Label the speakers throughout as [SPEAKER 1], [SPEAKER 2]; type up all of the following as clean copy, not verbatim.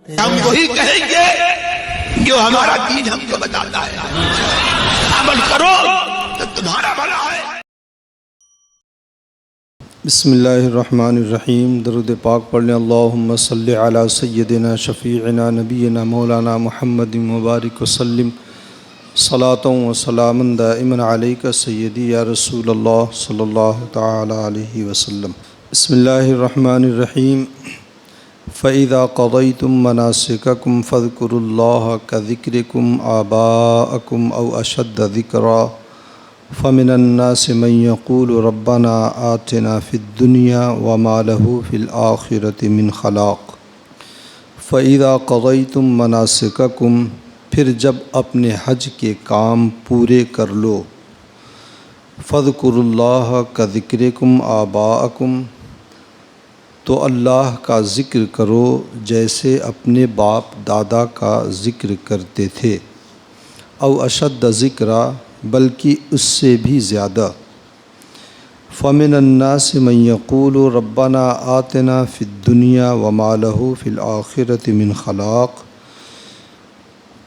[SPEAKER 1] ہم وہی کہیں گے جو ہمارا دین ہم کو بتاتا ہے، عمل کرو تو تمہارا بھلا ہے۔
[SPEAKER 2] بسم اللہ الرحمن الرحیم۔ درود پاک پڑھ لیں۔ اللہم صلی علی سیدنا شفیعنا نبینا مولانا محمد مبارک وسلم صلاۃ و سلام دائما علیک سیدی یا رسول اللہ صلی اللہ تعالی علیہ وسلم۔ بسم اللہ الرحمن الرحیم۔ فَإِذَا قَضَيْتُم مَّنَاسِكَكُمْ فَاذْكُرُوا اللَّهَ كَذِكْرِكُمْ آبَاءَكُمْ أَوْ أَشَدَّ ذِكْرًا فَمِنَ النَّاسِ مَن يَقُولُ رَبَّنَا آتِنَا فِي الدُّنْيَا وَمَا لَهُ فِي الْآخِرَةِ مِنْ خَلَاقٍ۔ فَإِذَا قَضَيْتُم مَّنَاسِكَكُمْ، پھر جب اپنے حج کے کام پورے کر لو، فَاذْكُرُوا اللَّهَ كَذِكْرِكُمْ آبَاءَكُمْ، تو اللہ کا ذکر کرو جیسے اپنے باپ دادا کا ذکر کرتے تھے، او اشد ذکرا، بلکہ اس سے بھی زیادہ۔ فمن الناس من یقول ربنا آتنا فی الدنیا وما له فی الآخرۃ من خلاق،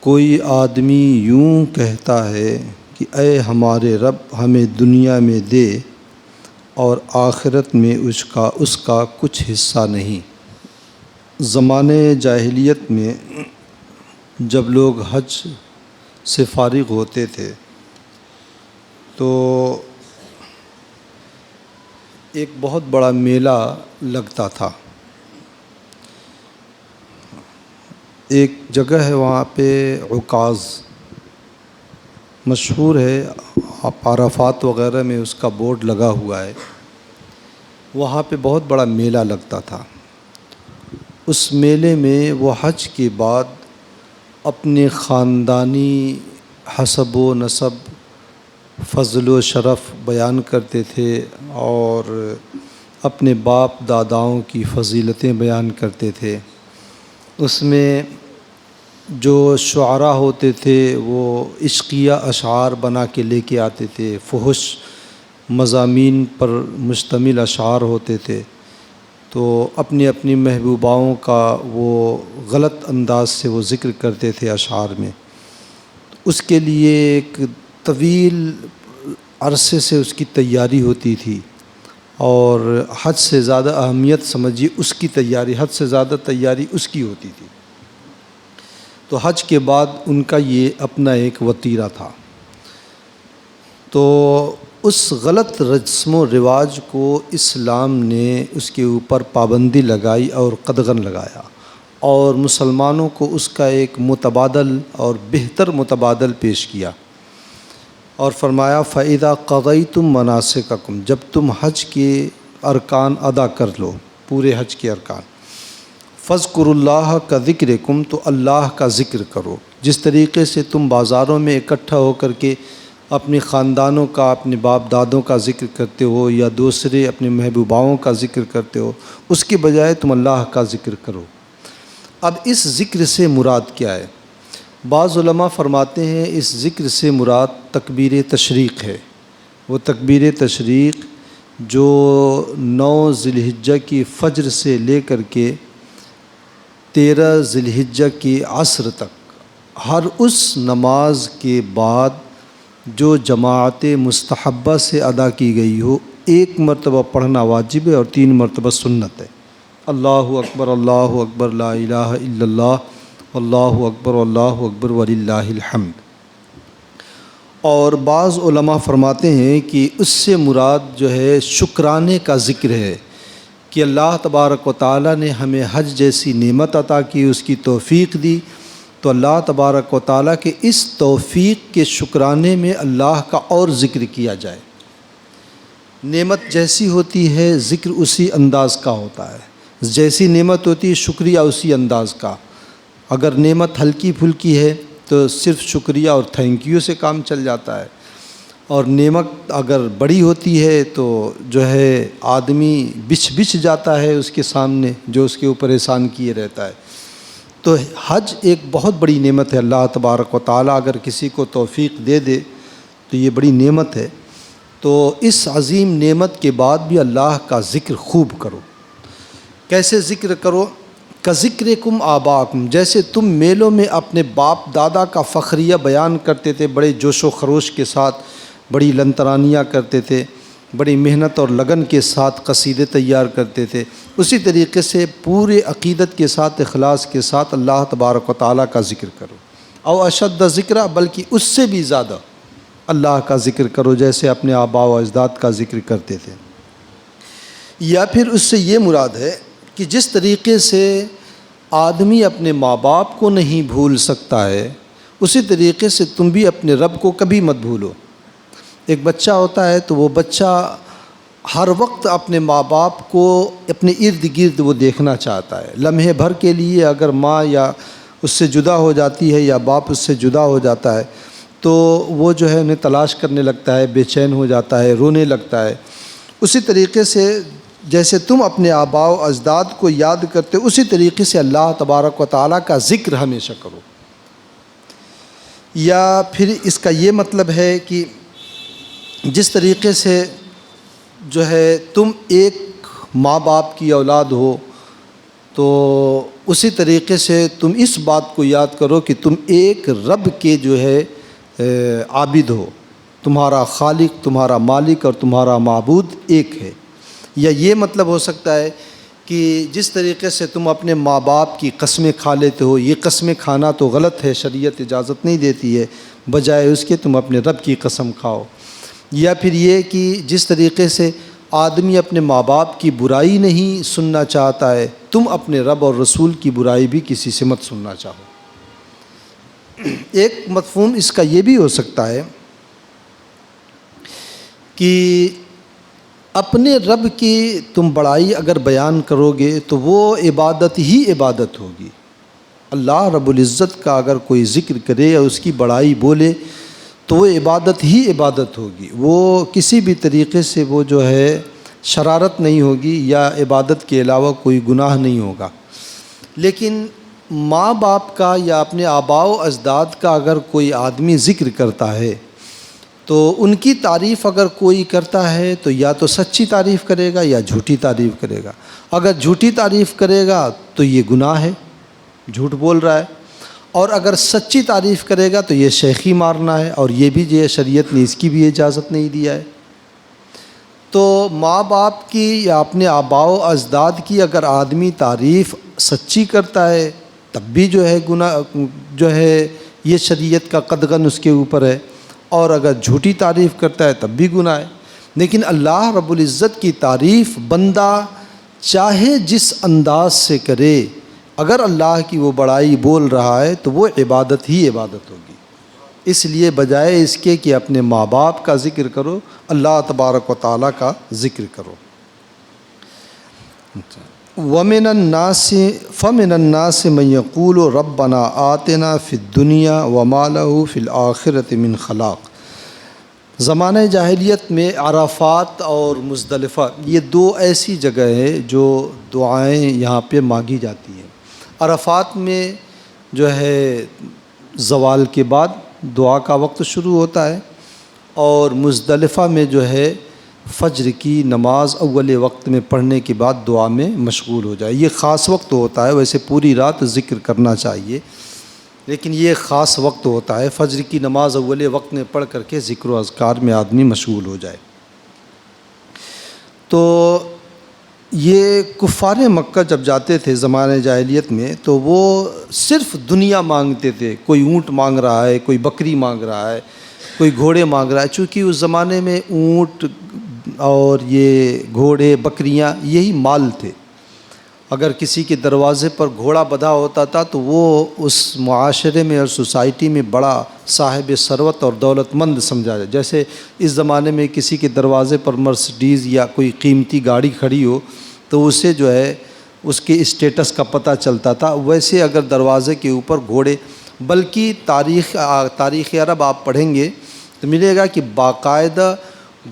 [SPEAKER 2] کوئی آدمی یوں کہتا ہے کہ اے ہمارے رب ہمیں دنیا میں دے اور آخرت میں اس کا کچھ حصہ نہیں۔ زمانے جاہلیت میں جب لوگ حج سے فارغ ہوتے تھے تو ایک بہت بڑا میلہ لگتا تھا۔ ایک جگہ ہے وہاں پہ عکاظ مشہور ہے، عرفات وغیرہ میں اس کا بورڈ لگا ہوا ہے۔ وہاں پہ بہت بڑا میلہ لگتا تھا۔ اس میلے میں وہ حج کے بعد اپنے خاندانی حسب و نسب، فضل و شرف بیان کرتے تھے اور اپنے باپ داداؤں کی فضیلتیں بیان کرتے تھے۔ اس میں جو شعراء ہوتے تھے وہ عشقیہ اشعار بنا کے لے کے آتے تھے، فحش مضامین پر مشتمل اشعار ہوتے تھے، تو اپنی اپنی محبوباؤں کا وہ غلط انداز سے وہ ذکر کرتے تھے اشعار میں۔ اس کے لیے ایک طویل عرصے سے اس کی تیاری ہوتی تھی، اور حد سے زیادہ اہمیت سمجھیے اس کی تیاری، حد سے زیادہ تیاری اس کی ہوتی تھی۔ تو حج کے بعد ان کا یہ اپنا ایک وتیرہ تھا۔ تو اس غلط رسم و رواج کو اسلام نے اس کے اوپر پابندی لگائی اور قدغن لگایا، اور مسلمانوں کو اس کا ایک متبادل اور بہتر متبادل پیش کیا، اور فرمایا فَإِذَا قَضَيْتُم مَّنَاسِكَكُمْ، جب تم حج کے ارکان ادا کر لو، پورے حج کے ارکان، فَاذْكُرُوا اللَّهَ كَذِكْرِكُمْ، تو اللہ کا ذکر کرو۔ جس طریقے سے تم بازاروں میں اکٹھا ہو کر کے اپنے خاندانوں کا، اپنے باپ دادوں کا ذکر کرتے ہو یا دوسرے اپنے محبوباؤں کا ذکر کرتے ہو، اس کے بجائے تم اللہ کا ذکر کرو۔ اب اس ذکر سے مراد کیا ہے؟ بعض علماء فرماتے ہیں اس ذکر سے مراد تکبیر تشریق ہے۔ وہ تکبیر تشریق جو 9 ذی الحجہ کی فجر سے لے کر کے 13 ذی الحجہ کی عصر تک ہر اس نماز کے بعد جو جماعت مستحبہ سے ادا کی گئی ہو، 1 مرتبہ پڑھنا واجب ہے اور 3 مرتبہ سنت ہے۔ اللہ اکبر لا الہ الا اللہ، اللہ اکبر وللہ الحمد۔ اور بعض علماء فرماتے ہیں کہ اس سے مراد جو ہے شکرانے کا ذکر ہے کہ اللہ تبارک و تعالیٰ نے ہمیں حج جیسی نعمت عطا کی، اس کی توفیق دی، تو اللہ تبارک و تعالیٰ کے اس توفیق کے شکرانے میں اللہ کا اور ذکر کیا جائے۔ نعمت جیسی ہوتی ہے ذکر اسی انداز کا ہوتا ہے، جیسی نعمت ہوتی ہے شکریہ اسی انداز کا۔ اگر نعمت ہلکی پھلکی ہے تو صرف شکریہ اور تھینک یو سے کام چل جاتا ہے، اور نعمت اگر بڑی ہوتی ہے تو جو ہے آدمی بچھ جاتا ہے اس کے سامنے جو اس کے اوپر احسان کیے رہتا ہے۔ تو حج ایک بہت بڑی نعمت ہے۔ اللہ تبارک و تعالیٰ اگر کسی کو توفیق دے دے تو یہ بڑی نعمت ہے۔ تو اس عظیم نعمت کے بعد بھی اللہ کا ذکر خوب کرو۔ کیسے ذکر کرو؟ کذکرکم آباکم، جیسے تم میلوں میں اپنے باپ دادا کا فخریہ بیان کرتے تھے، بڑے جوش و خروش کے ساتھ بڑی لنترانیاں کرتے تھے، بڑی محنت اور لگن کے ساتھ قصیدے تیار کرتے تھے، اسی طریقے سے پورے عقیدت کے ساتھ اخلاص کے ساتھ اللہ تبارک و تعالیٰ کا ذکر کرو، او اشد ذکر، بلکہ اس سے بھی زیادہ اللہ کا ذکر کرو جیسے اپنے آباء و اجداد کا ذکر کرتے تھے۔ یا پھر اس سے یہ مراد ہے کہ جس طریقے سے آدمی اپنے ماں باپ کو نہیں بھول سکتا ہے، اسی طریقے سے تم بھی اپنے رب کو کبھی مت بھولو۔ ایک بچہ ہوتا ہے تو وہ بچہ ہر وقت اپنے ماں باپ کو اپنے ارد گرد وہ دیکھنا چاہتا ہے، لمحے بھر کے لیے اگر ماں یا اس سے جدا ہو جاتی ہے یا باپ اس سے جدا ہو جاتا ہے تو وہ جو ہے انہیں تلاش کرنے لگتا ہے، بے چین ہو جاتا ہے، رونے لگتا ہے۔ اسی طریقے سے جیسے تم اپنے آباء و اجداد کو یاد کرتے اسی طریقے سے اللہ تبارک و تعالیٰ کا ذکر ہمیشہ کرو۔ یا پھر اس کا یہ مطلب ہے کہ جس طریقے سے جو ہے تم ایک ماں باپ کی اولاد ہو تو اسی طریقے سے تم اس بات کو یاد کرو کہ تم ایک رب کے جو ہے عابد ہو، تمہارا خالق، تمہارا مالک اور تمہارا معبود ایک ہے۔ یا یہ مطلب ہو سکتا ہے کہ جس طریقے سے تم اپنے ماں باپ کی قسمیں کھا لیتے ہو، یہ قسمیں کھانا تو غلط ہے، شریعت اجازت نہیں دیتی ہے، بجائے اس کے تم اپنے رب کی قسم کھاؤ۔ یا پھر یہ کہ جس طریقے سے آدمی اپنے ماں باپ کی برائی نہیں سننا چاہتا ہے، تم اپنے رب اور رسول کی برائی بھی کسی سے مت سننا چاہو۔ ایک مفہوم اس کا یہ بھی ہو سکتا ہے کہ اپنے رب کی تم بڑائی اگر بیان کرو گے تو وہ عبادت ہی عبادت ہوگی۔ اللہ رب العزت کا اگر کوئی ذکر کرے یا اس کی بڑائی بولے تو وہ عبادت ہی عبادت ہوگی، وہ کسی بھی طریقے سے وہ جو ہے شرارت نہیں ہوگی یا عبادت کے علاوہ کوئی گناہ نہیں ہوگا۔ لیکن ماں باپ کا یا اپنے آباء و اجداد کا اگر کوئی آدمی ذکر کرتا ہے تو ان کی تعریف اگر کوئی کرتا ہے تو یا تو سچی تعریف کرے گا یا جھوٹی تعریف کرے گا۔ اگر جھوٹی تعریف کرے گا تو یہ گناہ ہے، جھوٹ بول رہا ہے، اور اگر سچی تعریف کرے گا تو یہ شیخی مارنا ہے، اور یہ بھی جو ہے شریعت نے اس کی بھی اجازت نہیں دیا ہے۔ تو ماں باپ کی یا اپنے آباء و اجداد کی اگر آدمی تعریف سچی کرتا ہے تب بھی جو ہے گناہ جو ہے یہ شریعت کا قدغن اس کے اوپر ہے، اور اگر جھوٹی تعریف کرتا ہے تب بھی گناہ ہے۔ لیکن اللہ رب العزت کی تعریف بندہ چاہے جس انداز سے کرے، اگر اللہ کی وہ بڑائی بول رہا ہے تو وہ عبادت ہی عبادت ہوگی۔ اس لیے بجائے اس کے کہ اپنے ماں باپ کا ذکر کرو، اللہ تبارک و تعالیٰ کا ذکر کرو۔ وَمِنَ النَّاسِ فَمِنَ النَّاسِ مَن يَقُولُ رَبَّنَا آتِنَا فِي الدُّنْيَا وَمَا لَهُ فِي الْآخِرَةِ مِنْ خَلَاقٍ۔ زمانہ جاہلیت میں عرفات اور مزدلفہ یہ دو ایسی جگہ ہے جو دعائیں یہاں پہ مانگی جاتی ہیں۔ عرفات میں جو ہے زوال کے بعد دعا کا وقت شروع ہوتا ہے، اور مزدلفہ میں جو ہے فجر کی نماز اول وقت میں پڑھنے کے بعد دعا میں مشغول ہو جائے۔ یہ خاص وقت ہوتا ہے، ویسے پوری رات ذکر کرنا چاہیے لیکن یہ خاص وقت ہوتا ہے، فجر کی نماز اول وقت میں پڑھ کر کے ذکر و اذکار میں آدمی مشغول ہو جائے۔ تو یہ کفار مکہ جب جاتے تھے زمانہ جاہلیت میں تو وہ صرف دنیا مانگتے تھے، کوئی اونٹ مانگ رہا ہے، کوئی بکری مانگ رہا ہے، کوئی گھوڑے مانگ رہا ہے، چونکہ اس زمانے میں اونٹ اور یہ گھوڑے بکریاں یہی مال تھے۔ اگر کسی کے دروازے پر گھوڑا بدھا ہوتا تھا تو وہ اس معاشرے میں اور سوسائٹی میں بڑا صاحب ثروت اور دولت مند سمجھا جائے۔ جیسے اس زمانے میں کسی کے دروازے پر مرسڈیز یا کوئی قیمتی گاڑی کھڑی ہو تو اسے جو ہے اس کے اسٹیٹس کا پتہ چلتا تھا، ویسے اگر دروازے کے اوپر گھوڑے، بلکہ تاریخ عرب آپ پڑھیں گے تو ملے گا کہ باقاعدہ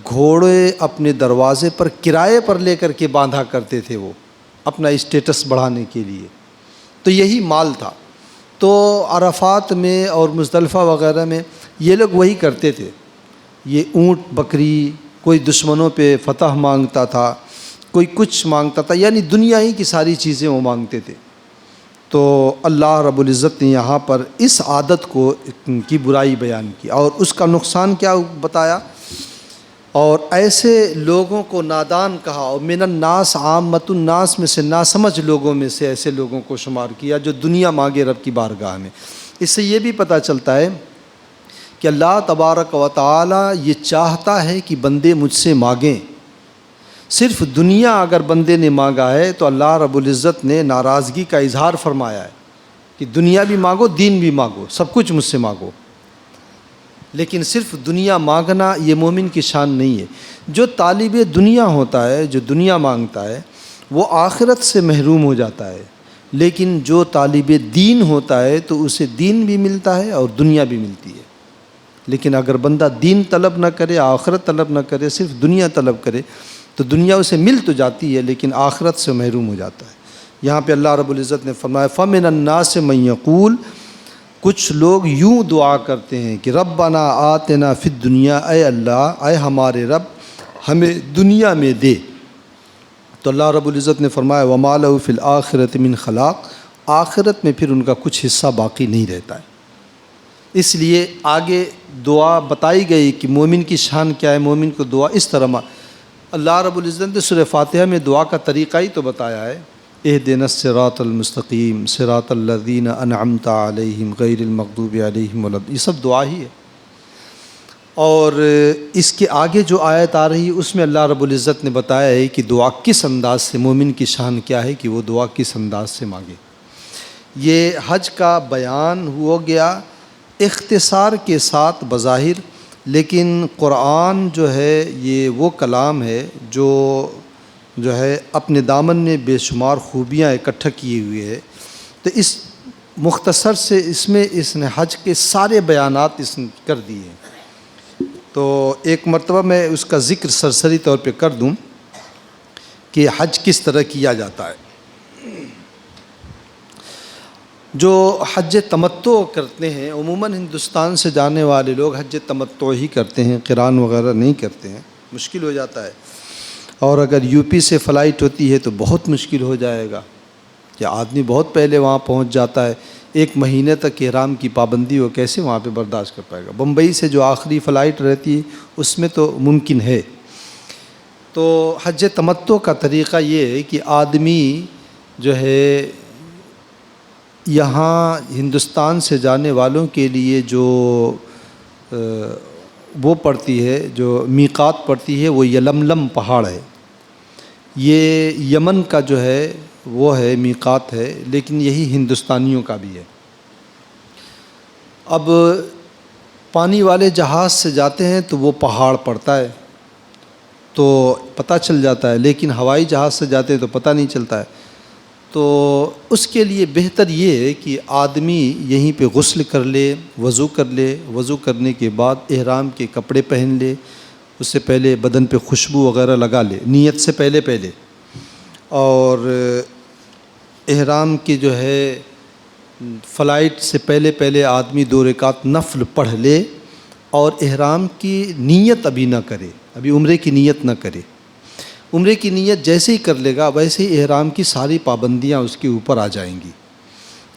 [SPEAKER 2] گھوڑے اپنے دروازے پر کرائے پر لے کر کے باندھا کرتے تھے وہ اپنا اسٹیٹس بڑھانے کے لیے، تو یہی مال تھا۔ تو عرفات میں اور مزدلفہ وغیرہ میں یہ لوگ وہی کرتے تھے، یہ اونٹ بکری، کوئی دشمنوں پہ فتح مانگتا تھا، کوئی کچھ مانگتا تھا، یعنی دنیا ہی کی ساری چیزیں وہ مانگتے تھے۔ تو اللہ رب العزت نے یہاں پر اس عادت کی برائی بیان کی اور اس کا نقصان کیا بتایا، اور ایسے لوگوں کو نادان کہا، اور من الناس عامۃ الناس میں سے ناسمجھ لوگوں میں سے ایسے لوگوں کو شمار کیا جو دنیا مانگے رب کی بارگاہ میں۔ اس سے یہ بھی پتہ چلتا ہے کہ اللہ تبارک و تعالی یہ چاہتا ہے کہ بندے مجھ سے مانگیں۔ صرف دنیا اگر بندے نے مانگا ہے تو اللہ رب العزت نے ناراضگی کا اظہار فرمایا ہے کہ دنیا بھی مانگو، دین بھی مانگو، سب کچھ مجھ سے مانگو، لیکن صرف دنیا مانگنا یہ مومن کی شان نہیں ہے۔ جو طالب دنیا ہوتا ہے، جو دنیا مانگتا ہے، وہ آخرت سے محروم ہو جاتا ہے، لیکن جو طالب دین ہوتا ہے تو اسے دین بھی ملتا ہے اور دنیا بھی ملتی ہے۔ لیکن اگر بندہ دین طلب نہ کرے، آخرت طلب نہ کرے، صرف دنیا طلب کرے تو دنیا اسے مل تو جاتی ہے لیکن آخرت سے محروم ہو جاتا ہے۔ یہاں پہ اللہ رب العزت نے فرمایا فَمِنَ النَّاسِ مَن يَقُولُ، کچھ لوگ یوں دعا کرتے ہیں کہ ربنا آتنا فی الدنیا، اے اللہ، اے ہمارے رب ہمیں دنیا میں دے۔ تو اللہ رب العزت نے فرمایا وَمَا لَهُ فِي الْآخِرَةِ مِنْ خَلَاقٍ، آخرت میں پھر ان کا کچھ حصہ باقی نہیں رہتا ہے۔ اس لیے آگے دعا بتائی گئی کہ مومن کی شان کیا ہے، مومن کو دعا اس طرح اللہ رب العزت نے سورہ فاتحہ میں دعا کا طریقہ ہی تو بتایا ہے، اہدنا الصراط المستقیم صراط الذین انعمت علیہم غیر المغضوب علیہم ولا، یہ سب دعا ہی ہے۔ اور اس کے آگے جو آیت آ رہی ہے اس میں اللہ رب العزت نے بتایا ہے کہ دعا کس انداز سے، مومن کی شان کیا ہے کہ وہ دعا کس انداز سے مانگے۔ یہ حج کا بیان ہو گیا اختصار کے ساتھ بظاہر، لیکن قرآن جو ہے یہ وہ کلام ہے جو ہے اپنے دامن میں بے شمار خوبیاں اکٹھا کیے ہوئے ہے۔ تو اس مختصر سے اس نے حج کے سارے بیانات اس نے کر دیے ہیں۔ تو ایک مرتبہ میں اس کا ذکر سرسری طور پہ کر دوں کہ حج کس طرح کیا جاتا ہے۔ جو حج تمتع کرتے ہیں، عموماً ہندوستان سے جانے والے لوگ حج تمتع ہی کرتے ہیں، قران وغیرہ نہیں کرتے ہیں، مشکل ہو جاتا ہے۔ اور اگر یو پی سے فلائٹ ہوتی ہے تو بہت مشکل ہو جائے گا کہ آدمی بہت پہلے وہاں پہنچ جاتا ہے، ایک مہینے تک احرام کی پابندی وہ کیسے وہاں پہ برداشت کر پائے گا۔ بمبئی سے جو آخری فلائٹ رہتی ہے اس میں تو ممکن ہے۔ تو حج تمتع کا طریقہ یہ ہے کہ آدمی جو ہے یہاں ہندوستان سے جانے والوں کے لیے جو وہ پڑتی ہے، جو میقات پڑتی ہے، وہ یلملم پہاڑ ہے۔ یہ یمن کا جو ہے وہ ہے میقات ہے، لیکن یہی ہندوستانیوں کا بھی ہے۔ اب پانی والے جہاز سے جاتے ہیں تو وہ پہاڑ پڑتا ہے تو پتہ چل جاتا ہے، لیکن ہوائی جہاز سے جاتے ہیں تو پتہ نہیں چلتا ہے۔ تو اس کے لیے بہتر یہ ہے کہ آدمی یہیں پہ غسل کر لے، وضو کر لے، وضو کرنے کے بعد احرام کے کپڑے پہن لے، اس سے پہلے بدن پہ خوشبو وغیرہ لگا لے نیت سے پہلے اور احرام کی جو ہے فلائٹ سے پہلے آدمی 2 رکعت نفل پڑھ لے، اور احرام کی نیت ابھی نہ کرے، ابھی عمرے کی نیت نہ کرے۔ عمرے کی نیت جیسے ہی کر لے گا ویسے ہی احرام کی ساری پابندیاں اس کے اوپر آ جائیں گی۔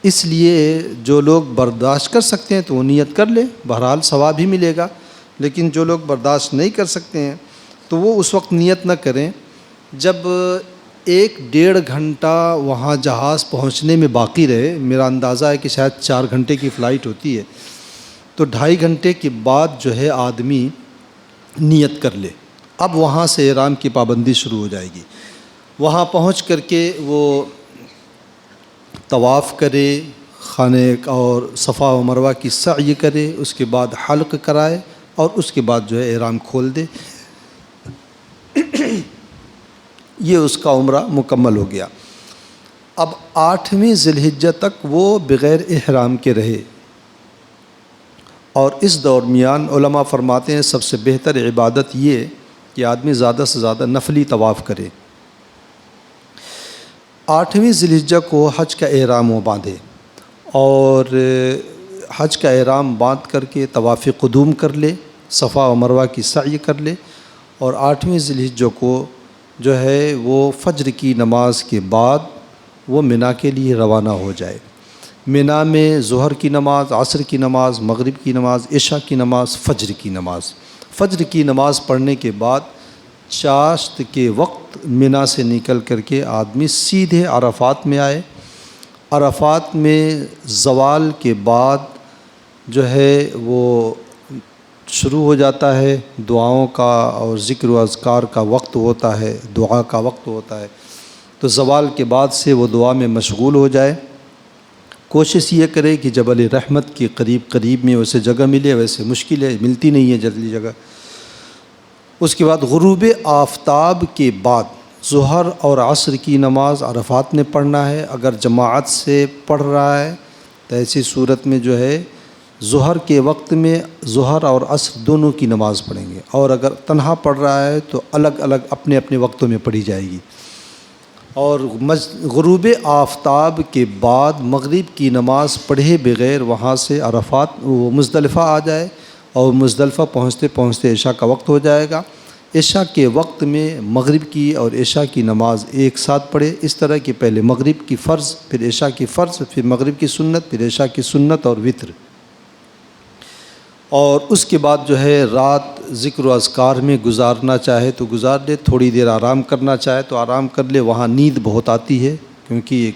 [SPEAKER 2] اس لیے جو لوگ برداشت کر سکتے ہیں تو وہ نیت کر لے، بہرحال ثواب ہی ملے گا، لیکن جو لوگ برداشت نہیں کر سکتے ہیں تو وہ اس وقت نیت نہ کریں جب 1-1.5 گھنٹہ وہاں جہاز پہنچنے میں باقی رہے۔ میرا اندازہ ہے کہ شاید 4 گھنٹے کی فلائٹ ہوتی ہے، تو 2.5 گھنٹے کے بعد جو ہے آدمی نیت کر لے۔ اب وہاں سے احرام کی پابندی شروع ہو جائے گی۔ وہاں پہنچ کر کے وہ طواف کرے، خانہ اور صفا و مروہ کی سعی کرے، اس کے بعد حلق کرائے اور اس کے بعد جو ہے احرام کھول دے۔ یہ اس کا عمرہ مکمل ہو گیا۔ اب 8ویں ذی الحجہ تک وہ بغیر احرام کے رہے، اور اس درمیان علماء فرماتے ہیں سب سے بہتر عبادت یہ کہ آدمی زیادہ سے زیادہ نفلی طواف کرے۔ 8ویں ذی الحجہ کو حج کا احرام وہ باندھے، اور حج کا احرام باندھ کر کے طواف قدوم کر لے، صفا و مروہ کی سعی کر لے، اور 8ویں ذی الحجہ کو جو ہے وہ فجر کی نماز کے بعد وہ منا کے لیے روانہ ہو جائے۔ منا میں ظہر کی نماز، عصر کی نماز، مغرب کی نماز، عشاء کی نماز، فجر کی نماز۔ فجر کی نماز پڑھنے کے بعد چاشت کے وقت منا سے نکل کر کے آدمی سیدھے عرفات میں آئے۔ عرفات میں زوال کے بعد جو ہے وہ شروع ہو جاتا ہے دعاؤں کا اور ذکر و اذکار کا وقت ہوتا ہے، دعا کا وقت ہوتا ہے، تو زوال کے بعد سے وہ دعا میں مشغول ہو جائے۔ کوشش یہ کرے کہ جبل رحمت کے قریب میں اسے جگہ ملے، ویسے مشکل ہے، ملتی نہیں ہے جلدی جگہ۔ اس کے بعد غروب آفتاب کے بعد ظہر اور عصر کی نماز عرفات میں پڑھنا ہے۔ اگر جماعت سے پڑھ رہا ہے تو ایسی صورت میں جو ہے ظہر کے وقت میں ظہر اور عصر دونوں کی نماز پڑھیں گے، اور اگر تنہا پڑھ رہا ہے تو الگ الگ اپنے اپنے وقتوں میں پڑھی جائے گی۔ اور غروب آفتاب کے بعد مغرب کی نماز پڑھے بغیر وہاں سے عرفات وہ مزدلفہ آ جائے، اور مزدلفہ پہنچتے پہنچتے عشاء کا وقت ہو جائے گا۔ عشاء کے وقت میں مغرب کی اور عشاء کی نماز ایک ساتھ پڑھے، اس طرح کہ پہلے مغرب کی فرض، پھر عشاء کی فرض، پھر مغرب کی سنت، پھر عشاء کی سنت اور وتر۔ اور اس کے بعد جو ہے رات ذکر و اذکار میں گزارنا چاہے تو گزار لے، تھوڑی دیر آرام کرنا چاہے تو آرام کر لے۔ وہاں نیند بہت آتی ہے کیونکہ یہ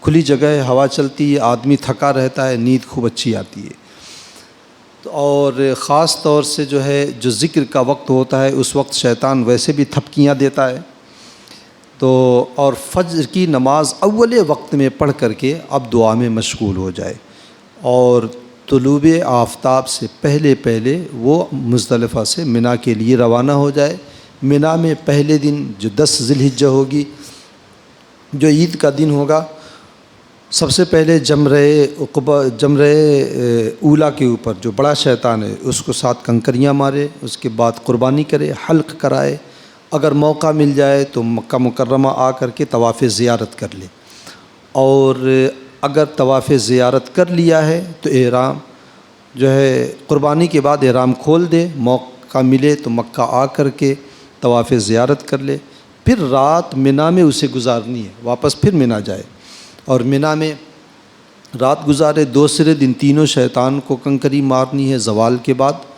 [SPEAKER 2] کھلی جگہ ہے، ہوا چلتی ہے، آدمی تھکا رہتا ہے، نیند خوب اچھی آتی ہے۔ اور خاص طور سے جو ہے جو ذکر کا وقت ہوتا ہے اس وقت شیطان ویسے بھی تھپکیاں دیتا ہے، تو اور فجر کی نماز اول وقت میں پڑھ کر کے اب دعا میں مشغول ہو جائے، اور طلوع آفتاب سے پہلے وہ مزدلفہ سے منا کے لیے روانہ ہو جائے۔ منا میں پہلے دن جو 10 ذی الحجہ ہوگی، جو عید کا دن ہوگا، سب سے پہلے جمرہ اولا کے اوپر جو بڑا شیطان ہے اس کو 7 کنکریاں مارے، اس کے بعد قربانی کرے، حلق کرائے۔ اگر موقع مل جائے تو مکہ مکرمہ آ کر کے طواف زیارت کر لے، اور اگر طواف زیارت کر لیا ہے تو احرام جو ہے قربانی کے بعد احرام کھول دے، موقع ملے تو مکہ آ کر کے طواف زیارت کر لے، پھر رات منا میں اسے گزارنی ہے، واپس پھر منا جائے اور منا میں رات گزارے۔ دوسرے دن تینوں شیطان کو کنکری مارنی ہے زوال کے بعد،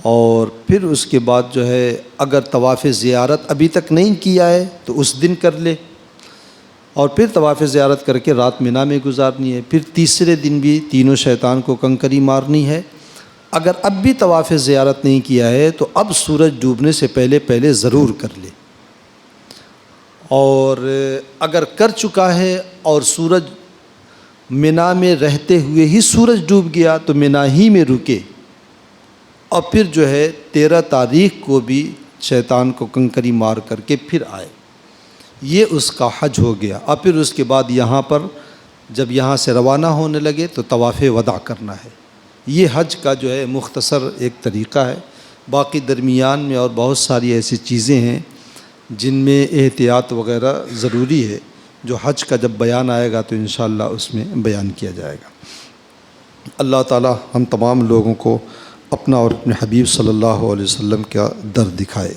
[SPEAKER 2] اور پھر اس کے بعد جو ہے اگر طواف زیارت ابھی تک نہیں کیا ہے تو اس دن کر لے، اور پھر طواف زیارت کر کے رات منا میں گزارنی ہے۔ پھر تیسرے دن بھی تینوں شیطان کو کنکری مارنی ہے۔ اگر اب بھی طواف زیارت نہیں کیا ہے تو اب سورج ڈوبنے سے پہلے ضرور کر لے، اور اگر کر چکا ہے اور سورج منا میں رہتے ہوئے ہی سورج ڈوب گیا تو منا ہی میں رکے، اور پھر جو ہے 13 تاریخ کو بھی شیطان کو کنکری مار کر کے پھر آئے، یہ اس کا حج ہو گیا۔ اور پھر اس کے بعد یہاں پر جب یہاں سے روانہ ہونے لگے تو طواف وداع کرنا ہے۔ یہ حج کا جو ہے مختصر ایک طریقہ ہے، باقی درمیان میں اور بہت ساری ایسی چیزیں ہیں جن میں احتیاط وغیرہ ضروری ہے، جو حج کا جب بیان آئے گا تو انشاءاللہ اس میں بیان کیا جائے گا۔ اللہ تعالی ہم تمام لوگوں کو اپنا اور اپنے حبیب صلی اللہ علیہ وسلم کا در دکھائے۔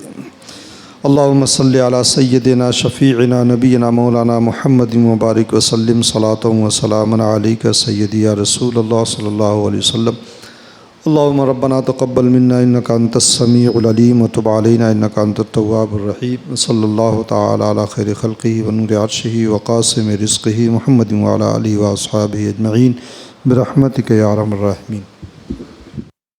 [SPEAKER 2] اللہم صلی علی سیدنا شفیعنا نبینا مولانا محمد مبارک وسلم صلاۃ و سلام علیک سیدی یا رسول اللہ صلی اللہ علیہ وسلم۔ اللہم ربنا تقبل منا انک انت السمیع العلیم وتب علینا انک انت التواب الرحیم۔ صلی اللہ تعالی علی خیر خلقہ ونور عرشہ وقاسم رزقہ محمد وعلی آلہ واصحابہ اجمعین برحمتک یا ارحم الراحمین۔